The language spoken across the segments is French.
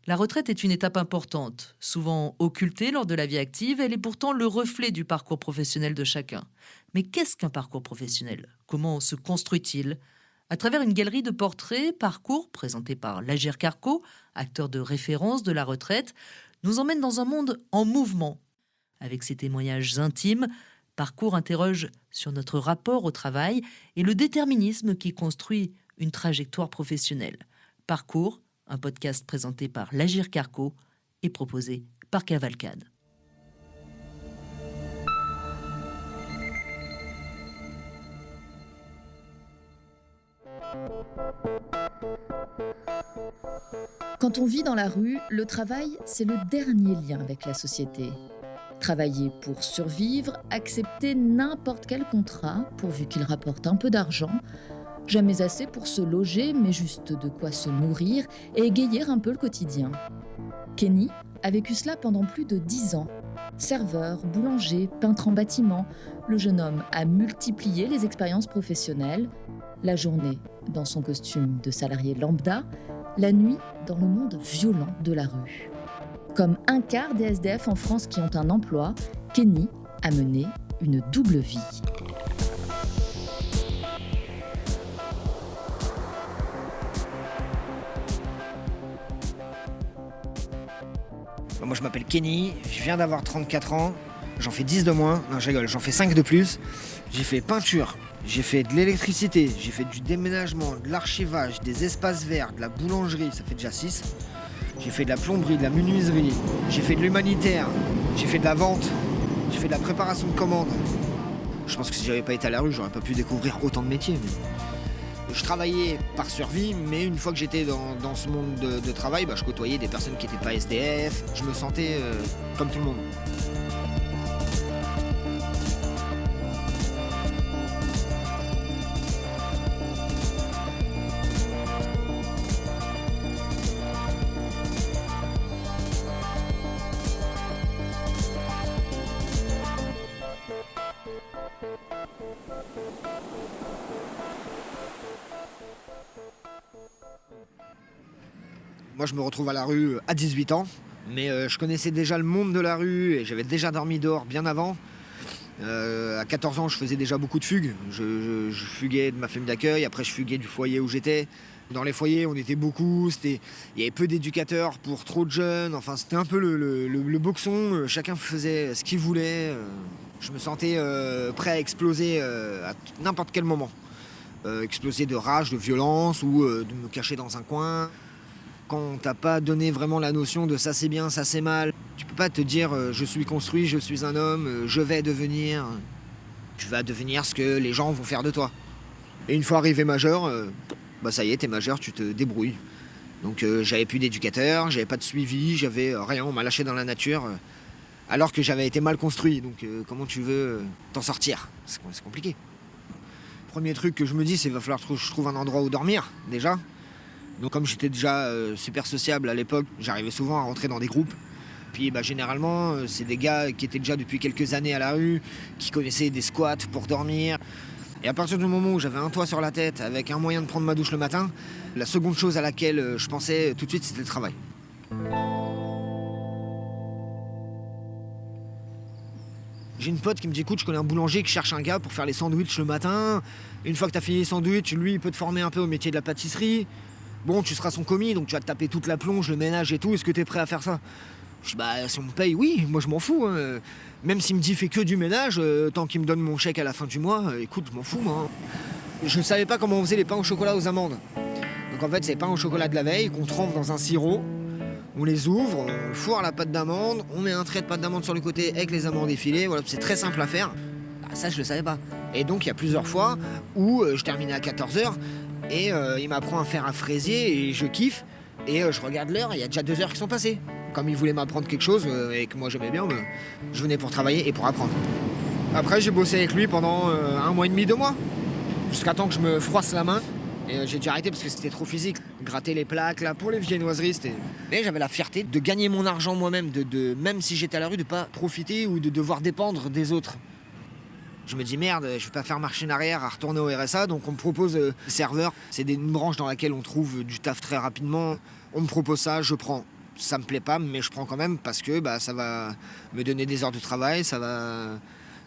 La retraite est une étape importante, souvent occultée lors de la vie active, elle est pourtant le reflet du parcours professionnel de chacun. Mais qu'est-ce qu'un parcours professionnel? Comment se construit-il? À travers une galerie de portraits, parcours présentés par l'Agir Carco, acteur de référence de la retraite, nous emmène dans un monde en mouvement. Avec ses témoignages intimes, Parcours interroge sur notre rapport au travail et le déterminisme qui construit une trajectoire professionnelle. Parcours, un podcast présenté par l'Agir Carco et proposé par Cavalcade. Quand on vit dans la rue, le travail, c'est le dernier lien avec la société. Travailler pour survivre, accepter n'importe quel contrat, pourvu qu'il rapporte un peu d'argent, jamais assez pour se loger, mais juste de quoi se nourrir et égayer un peu le quotidien. Kenny a vécu cela pendant plus de 10 ans. Serveur, boulanger, peintre en bâtiment, le jeune homme a multiplié les expériences professionnelles. La journée dans son costume de salarié lambda, la nuit dans le monde violent de la rue. Comme un quart des SDF en France qui ont un emploi, Kenny a mené une double vie. Moi je m'appelle Kenny, je viens d'avoir 34 ans, j'en fais 10 de moins, non je rigole, j'en fais 5 de plus. J'ai fait peinture, j'ai fait de l'électricité, j'ai fait du déménagement, de l'archivage, des espaces verts, de la boulangerie, ça fait déjà 6. J'ai fait de la plomberie, de la menuiserie, j'ai fait de l'humanitaire, j'ai fait de la vente, j'ai fait de la préparation de commandes. Je pense que si j'avais pas été à la rue, j'aurais pas pu découvrir autant de métiers. Mais je travaillais par survie, mais une fois que j'étais dans ce monde de travail, je côtoyais des personnes qui n'étaient pas SDF. Je me sentais comme tout le monde. Moi, je me retrouve à la rue à 18 ans, mais je connaissais déjà le monde de la rue et j'avais déjà dormi dehors bien avant. À 14 ans, je faisais déjà beaucoup de fugues. Je fuguais de ma famille d'accueil, après je fuguais du foyer où j'étais. Dans les foyers, on était beaucoup, il y avait peu d'éducateurs pour trop de jeunes. Enfin, c'était un peu le boxon, chacun faisait ce qu'il voulait. Je me sentais prêt à exploser à n'importe quel moment. Exploser de rage, de violence ou de me cacher dans un coin. Quand on t'a pas donné vraiment la notion de ça c'est bien, ça c'est mal, tu peux pas te dire je suis construit, je suis un homme, je vais devenir. Tu vas devenir ce que les gens vont faire de toi. Et une fois arrivé majeur, ça y est, t'es majeur, tu te débrouilles. Donc j'avais plus d'éducateur, j'avais pas de suivi, j'avais rien, on m'a lâché dans la nature. Alors que j'avais été mal construit, donc comment tu veux t'en sortir? C'est compliqué. Premier truc que je me dis, c'est qu'il va falloir que je trouve un endroit où dormir, déjà. Donc comme j'étais déjà super sociable à l'époque, j'arrivais souvent à rentrer dans des groupes. Puis généralement, c'est des gars qui étaient déjà depuis quelques années à la rue, qui connaissaient des squats pour dormir. Et à partir du moment où j'avais un toit sur la tête, avec un moyen de prendre ma douche le matin, la seconde chose à laquelle je pensais tout de suite, c'était le travail. J'ai une pote qui me dit écoute, je connais un boulanger qui cherche un gars pour faire les sandwichs le matin. Une fois que t'as fini les sandwichs, lui, il peut te former un peu au métier de la pâtisserie. Bon, tu seras son commis, donc tu vas te taper toute la plonge, le ménage et tout. Est-ce que t'es prêt à faire ça? Je dis si on me paye, oui, moi je m'en fous. Hein. Même s'il me dit fais que du ménage, tant qu'il me donne mon chèque à la fin du mois, écoute, je m'en fous, moi. Je ne savais pas comment on faisait les pains au chocolat aux amandes. Donc en fait, c'est les pains au chocolat de la veille qu'on trempe dans un sirop. On les ouvre, on foire la pâte d'amande, on met un trait de pâte d'amande sur le côté avec les amandes effilées. Voilà, c'est très simple à faire. Ça, je le savais pas. Et donc, il y a plusieurs fois où je terminais à 14h et il m'apprend à faire un fraisier et je kiffe. Et je regarde l'heure, il y a déjà 2 heures qui sont passées. Comme il voulait m'apprendre quelque chose et que moi j'aimais bien, je venais pour travailler et pour apprendre. Après, j'ai bossé avec lui pendant 1 mois et demi, 2 mois. Jusqu'à temps que je me froisse la main. Et j'ai dû arrêter parce que c'était trop physique. Gratter les plaques, là, pour les viennoiseries, c'était... Mais j'avais la fierté de gagner mon argent moi-même, même si j'étais à la rue, de pas profiter ou de devoir dépendre des autres. Je me dis merde, je vais pas faire marche en arrière à retourner au RSA, donc on me propose serveur. C'est une branche dans laquelle on trouve du taf très rapidement. On me propose ça, je prends. Ça me plaît pas, mais je prends quand même parce que ça va me donner des heures de travail, ça va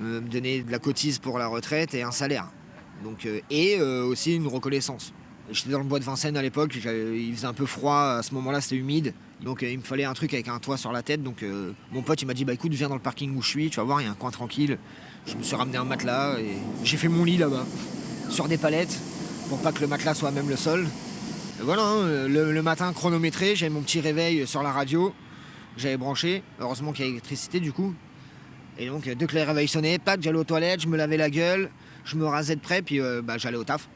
me donner de la cotise pour la retraite et un salaire. Donc, aussi une reconnaissance. J'étais dans le bois de Vincennes à l'époque, il faisait un peu froid, à ce moment-là c'était humide. Donc il me fallait un truc avec un toit sur la tête. Donc mon pote il m'a dit écoute viens dans le parking où je suis, tu vas voir il y a un coin tranquille. Je me suis ramené un matelas et j'ai fait mon lit là-bas, sur des palettes, pour pas que le matelas soit à même le sol. Et voilà, le matin chronométré, j'avais mon petit réveil sur la radio, j'avais branché, heureusement qu'il y a l'électricité du coup. Et donc dès que le réveil sonnait, j'allais aux toilettes, je me lavais la gueule, je me rasais de près, puis j'allais au taf.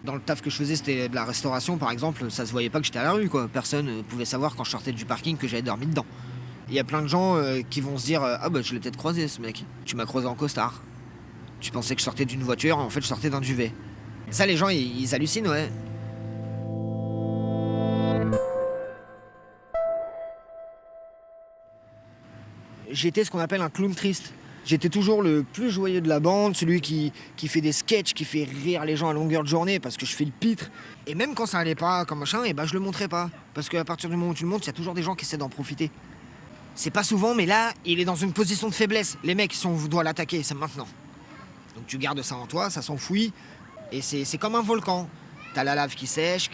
Dans le taf que je faisais, c'était de la restauration par exemple, ça se voyait pas que j'étais à la rue quoi. Personne pouvait savoir quand je sortais du parking que j'avais dormi dedans. Il y a plein de gens qui vont se dire je l'ai peut-être croisé ce mec. Tu m'as croisé en costard. Tu pensais que je sortais d'une voiture, en fait je sortais d'un duvet. Ça les gens ils hallucinent ouais. J'étais ce qu'on appelle un clown triste. J'étais toujours le plus joyeux de la bande, celui qui fait des sketchs, qui fait rire les gens à longueur de journée parce que je fais le pitre. Et même quand ça allait pas comme machin, je le montrais pas. Parce qu'à partir du moment où tu le montres, il y a toujours des gens qui essaient d'en profiter. C'est pas souvent, mais là, il est dans une position de faiblesse. Les mecs, si on doit l'attaquer, c'est maintenant. Donc tu gardes ça en toi, ça s'enfouit. Et c'est comme un volcan. T'as la lave qui sèche,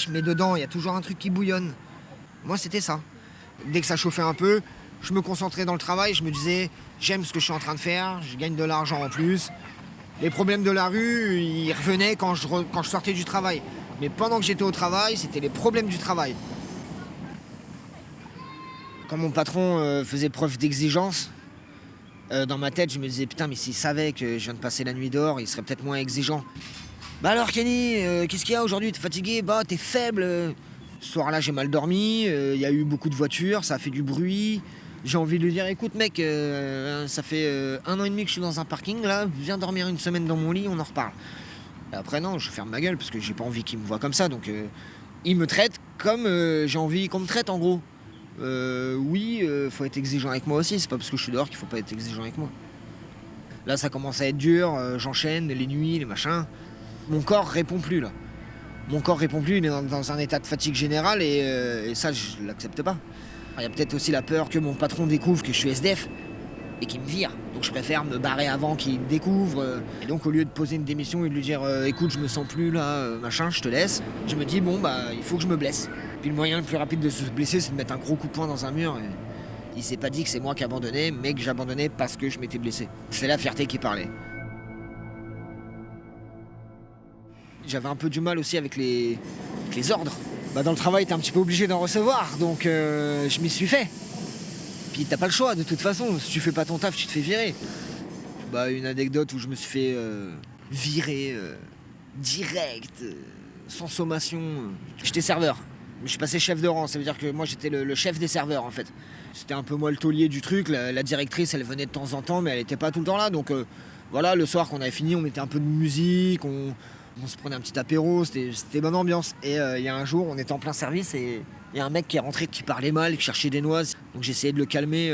mais dedans, il y a toujours un truc qui bouillonne. Moi, c'était ça. Dès que ça chauffait un peu, je me concentrais dans le travail, je me disais, j'aime ce que je suis en train de faire, je gagne de l'argent en plus. Les problèmes de la rue, ils revenaient quand je sortais du travail. Mais pendant que j'étais au travail, c'était les problèmes du travail. Quand mon patron faisait preuve d'exigence, dans ma tête, je me disais, putain, mais s'il savait que je viens de passer la nuit dehors, il serait peut-être moins exigeant. Alors Kenny, qu'est-ce qu'il y a aujourd'hui? T'es fatigué? T'es faible. Ce soir-là, j'ai mal dormi, il y a eu beaucoup de voitures, ça a fait du bruit. J'ai envie de lui dire, écoute mec, ça fait 1 an et demi que je suis dans un parking, là, viens dormir une semaine dans mon lit, on en reparle. Et après non, je ferme ma gueule parce que j'ai pas envie qu'il me voie comme ça, donc il me traite comme j'ai envie qu'on me traite en gros. Faut être exigeant avec moi aussi, c'est pas parce que je suis dehors qu'il faut pas être exigeant avec moi. Là ça commence à être dur, j'enchaîne les nuits, les machins. Mon corps répond plus là. Mon corps répond plus, il est dans un état de fatigue générale et ça je l'accepte pas. Il y a peut-être aussi la peur que mon patron découvre que je suis SDF et qu'il me vire. Donc je préfère me barrer avant qu'il découvre. Et donc au lieu de poser une démission et de lui dire écoute je me sens plus là, machin, je te laisse, je me dis il faut que je me blesse. Puis le moyen le plus rapide de se blesser c'est de mettre un gros coup de poing dans un mur. Et il s'est pas dit que c'est moi qui abandonnais, mais que j'abandonnais parce que je m'étais blessé. C'est la fierté qui parlait. J'avais un peu du mal aussi avec les ordres. Dans le travail, t'es un petit peu obligé d'en recevoir, donc je m'y suis fait. Puis t'as pas le choix, de toute façon, si tu fais pas ton taf, tu te fais virer. Une anecdote où je me suis fait virer direct, sans sommation. J'étais serveur, je suis passé chef de rang, ça veut dire que moi j'étais le chef des serveurs en fait. C'était un peu moi le taulier du truc, la directrice elle venait de temps en temps, mais elle était pas tout le temps là, donc voilà, le soir quand on avait fini, on mettait un peu de musique, on se prenait un petit apéro, c'était bonne ambiance. Et il y a un jour, on était en plein service et il y a un mec qui est rentré qui parlait mal, qui cherchait des noix. Donc j'ai essayé de le calmer,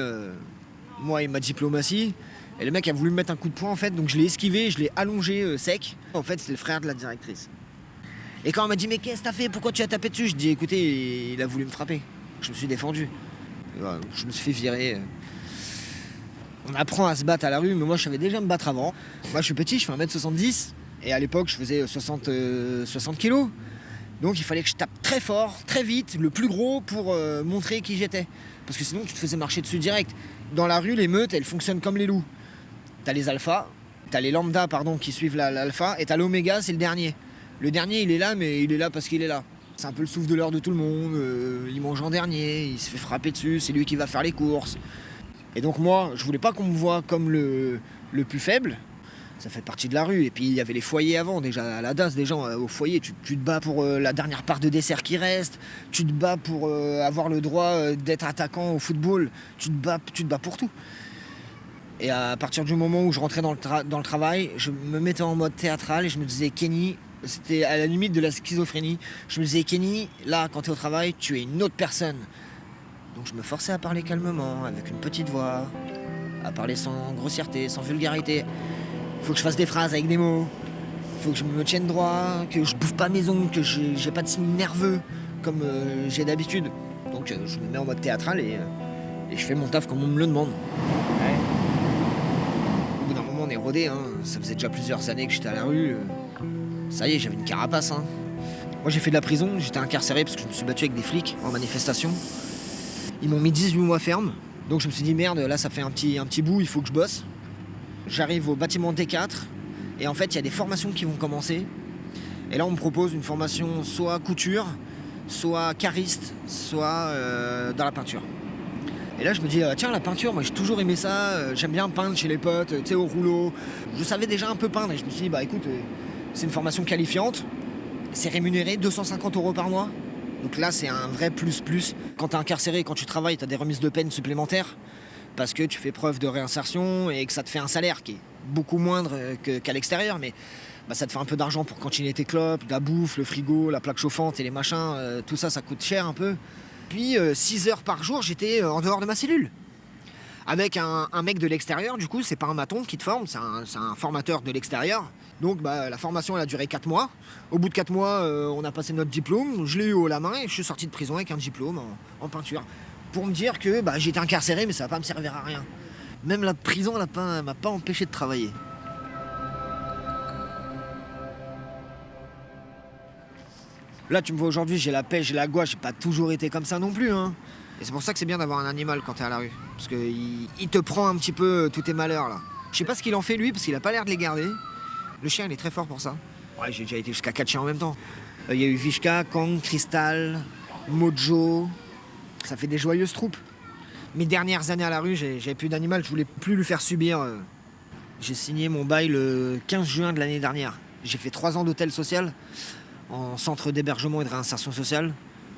moi et ma diplomatie. Et le mec a voulu me mettre un coup de poing en fait, donc je l'ai esquivé, je l'ai allongé sec. En fait, c'est le frère de la directrice. Et quand elle m'a dit mais qu'est-ce que t'as fait? Pourquoi tu as tapé dessus? Je dis écoutez, il a voulu me frapper. Je me suis défendu. Voilà, je me suis fait virer. On apprend à se battre à la rue, mais moi je savais déjà me battre avant. Moi je suis petit, je fais 1m70. Et à l'époque, je faisais 60 kilos. Donc il fallait que je tape très fort, très vite, le plus gros pour montrer qui j'étais. Parce que sinon, tu te faisais marcher dessus direct. Dans la rue, les meutes, elles fonctionnent comme les loups. T'as les alphas, t'as les lambdas, qui suivent l'alpha, et t'as l'oméga, c'est le dernier. Le dernier, il est là, mais il est là parce qu'il est là. C'est un peu le souffle de l'heure de tout le monde. Il mange en dernier, il se fait frapper dessus, c'est lui qui va faire les courses. Et donc moi, je voulais pas qu'on me voie comme le plus faible. Ça fait partie de la rue. Et puis il y avait les foyers avant, déjà à la DAS, des gens au foyer, tu te bats pour la dernière part de dessert qui reste, tu te bats pour avoir le droit d'être attaquant au football, tu te bats pour tout. Et à partir du moment où je rentrais dans le travail, je me mettais en mode théâtral et je me disais Kenny, c'était à la limite de la schizophrénie, je me disais Kenny, là quand t'es au travail, tu es une autre personne. Donc je me forçais à parler calmement, avec une petite voix, à parler sans grossièreté, sans vulgarité. Il faut que je fasse des phrases avec des mots, il faut que je me tienne droit, que je bouffe pas mes ongles, que j'ai pas de signes nerveux comme j'ai d'habitude. Donc je me mets en mode théâtral et je fais mon taf comme on me le demande. Ouais. Au bout d'un moment, on est rodé, hein. Ça faisait déjà plusieurs années que j'étais à la rue. Ça y est, j'avais une carapace. Hein. Moi, j'ai fait de la prison, j'étais incarcéré parce que je me suis battu avec des flics en manifestation. Ils m'ont mis 18 mois ferme. Donc je me suis dit, merde, là, ça fait un petit bout, il faut que je bosse. J'arrive au bâtiment T4 et en fait, il y a des formations qui vont commencer. Et là, on me propose une formation soit couture, soit cariste, soit dans la peinture. Et là, je me dis, tiens, la peinture, moi j'ai toujours aimé ça, j'aime bien peindre chez les potes, tu sais, au rouleau. Je savais déjà un peu peindre et je me suis dit, bah écoute, c'est une formation qualifiante, c'est rémunéré 250 € par mois. Donc là, c'est un vrai plus-plus. Quand t'es incarcéré, quand tu travailles, t'as des remises de peine supplémentaires parce que tu fais preuve de réinsertion et que ça te fait un salaire qui est beaucoup moindre qu'à l'extérieur, mais bah, ça te fait un peu d'argent pour cantiner tes clopes, la bouffe, le frigo, la plaque chauffante et les machins, tout ça, ça coûte cher un peu. Puis 6 heures par jour, j'étais en dehors de ma cellule. Avec un mec de l'extérieur, du coup, c'est pas un maton qui te forme, c'est un formateur de l'extérieur. Donc bah, la formation, elle a duré 4 mois. Au bout de 4 mois, on a passé notre diplôme, je l'ai eu haut la main et je suis sorti de prison avec un diplôme en peinture. Pour me dire que bah, j'étais incarcéré, mais ça va pas me servir à rien. Même la prison, elle m'a pas empêché de travailler. Là, tu me vois aujourd'hui, j'ai la pêche, j'ai la gouache, j'ai pas toujours été comme ça non plus. Hein. Et c'est pour ça que c'est bien d'avoir un animal quand t'es à la rue. Parce qu'il te prend un petit peu tous tes malheurs, là. Je sais pas ce qu'il en fait, lui, parce qu'il a pas l'air de les garder. Le chien, il est très fort pour ça. Ouais, j'ai déjà été jusqu'à 4 chiens en même temps. Il y a eu Vishka, Kang, Crystal, Mojo. Ça fait des joyeuses troupes. Mes dernières années à la rue, j'avais plus d'animal, je voulais plus lui faire subir. J'ai signé mon bail le 15 juin de l'année dernière. J'ai fait 3 ans d'hôtel social en centre d'hébergement et de réinsertion sociale.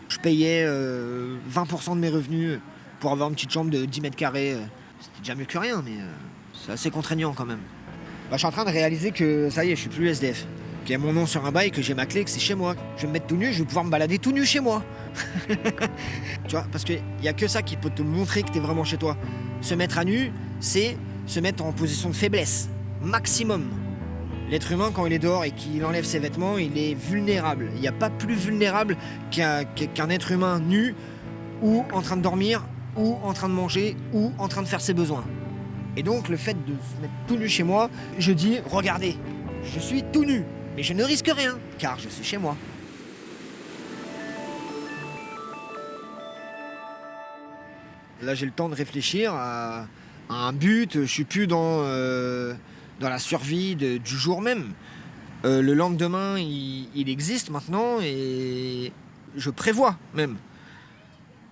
Je payais 20% de mes revenus pour avoir une petite chambre de 10 mètres carrés. C'était déjà mieux que rien, mais c'est assez contraignant quand même. Bah, je suis en train de réaliser que ça y est, je suis plus SDF. Qu'il y a mon nom sur un bail, que j'ai ma clé, que c'est chez moi. Je vais me mettre tout nu, je vais pouvoir me balader tout nu chez moi. Tu vois, parce qu'il n'y a que ça qui peut te montrer que t'es vraiment chez toi. Se mettre à nu, c'est se mettre en position de faiblesse, maximum. L'être humain, quand il est dehors et qu'il enlève ses vêtements, il est vulnérable. Il n'y a pas plus vulnérable qu'un être humain nu, ou en train de dormir, ou en train de manger, ou en train de faire ses besoins. Et donc, le fait de se mettre tout nu chez moi, je dis, regardez, je suis tout nu, mais je ne risque rien, car je suis chez moi. Là, j'ai le temps de réfléchir à un but. Je suis plus dans la survie du jour même. Le lendemain, il existe maintenant et je prévois même.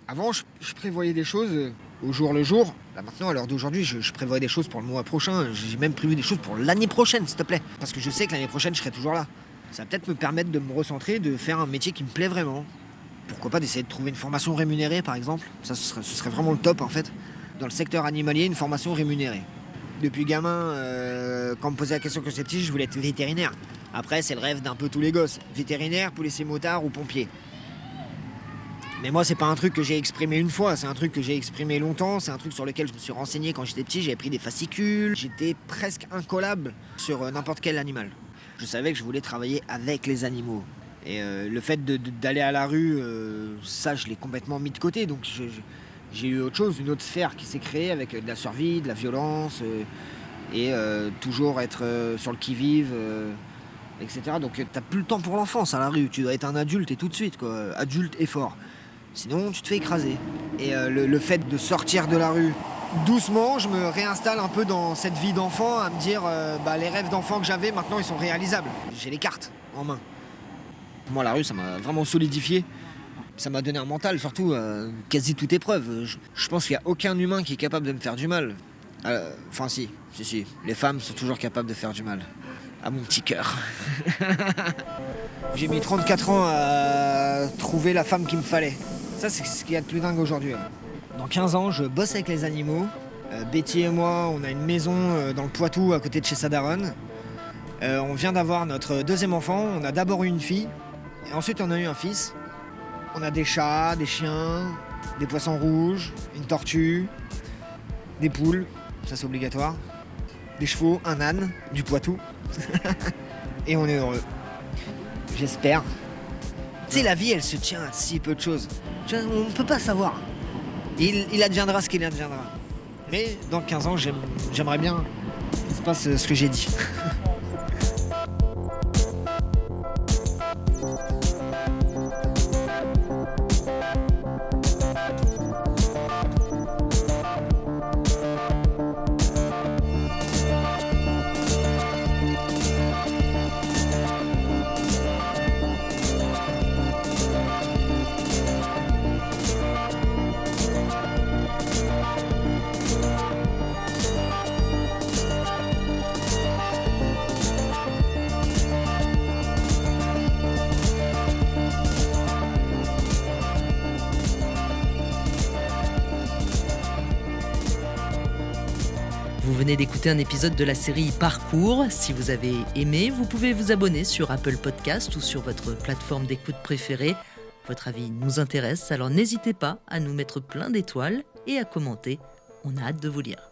Avant, je prévoyais des choses au jour le jour. Là, maintenant, à l'heure d'aujourd'hui, je prévois des choses pour le mois prochain. J'ai même prévu des choses pour l'année prochaine, s'il te plaît. Parce que je sais que l'année prochaine, je serai toujours là. Ça va peut-être me permettre de me recentrer, de faire un métier qui me plaît vraiment. Pourquoi pas d'essayer de trouver une formation rémunérée, par exemple. Ça, ce serait vraiment le top, en fait. Dans le secteur animalier, une formation rémunérée. Depuis gamin, quand on me posait la question quand j'étais petit, je voulais être vétérinaire. Après, c'est le rêve d'un peu tous les gosses. Vétérinaire, policier motard ou pompier. Mais moi, c'est pas un truc que j'ai exprimé une fois, c'est un truc que j'ai exprimé longtemps, c'est un truc sur lequel je me suis renseigné quand j'étais petit, j'avais pris des fascicules, j'étais presque incollable sur n'importe quel animal. Je savais que je voulais travailler avec les animaux. Et le fait d'aller à la rue, ça, je l'ai complètement mis de côté, donc j'ai eu autre chose, une autre sphère qui s'est créée avec de la survie, de la violence, et toujours être sur le qui-vive, etc. Donc t'as plus le temps pour l'enfance à la rue, tu dois être un adulte et tout de suite, quoi, adulte et fort. Sinon, tu te fais écraser. Et le fait de sortir de la rue doucement, je me réinstalle un peu dans cette vie d'enfant, à me dire, les rêves d'enfant que j'avais, maintenant, ils sont réalisables. J'ai les cartes en main. Moi, la rue, ça m'a vraiment solidifié. Ça m'a donné un mental, surtout, quasi toute épreuve. Je pense qu'il n'y a aucun humain qui est capable de me faire du mal. Enfin, si. Les femmes sont toujours capables de faire du mal. À mon petit cœur. J'ai mis 34 ans à trouver la femme qu'il me fallait. Ça, c'est ce qu'il y a de plus dingue aujourd'hui. Dans 15 ans, je bosse avec les animaux. Betty et moi, on a une maison dans le Poitou, à côté de chez Sadaron. On vient d'avoir notre deuxième enfant. On a d'abord eu une fille, et ensuite on a eu un fils. On a des chats, des chiens, des poissons rouges, une tortue, des poules, ça c'est obligatoire, des chevaux, un âne, du Poitou. Et on est heureux. J'espère. Tu sais, la vie, elle se tient à si peu de choses. Tu vois, on ne peut pas savoir. Il adviendra ce qu'il adviendra. Mais dans 15 ans, j'aimerais bien qu'il se passe ce que j'ai dit. Vous venez d'écouter un épisode de la série Parcours. Si vous avez aimé, vous pouvez vous abonner sur Apple Podcast ou sur votre plateforme d'écoute préférée. Votre avis nous intéresse, alors n'hésitez pas à nous mettre plein d'étoiles et à commenter. On a hâte de vous lire.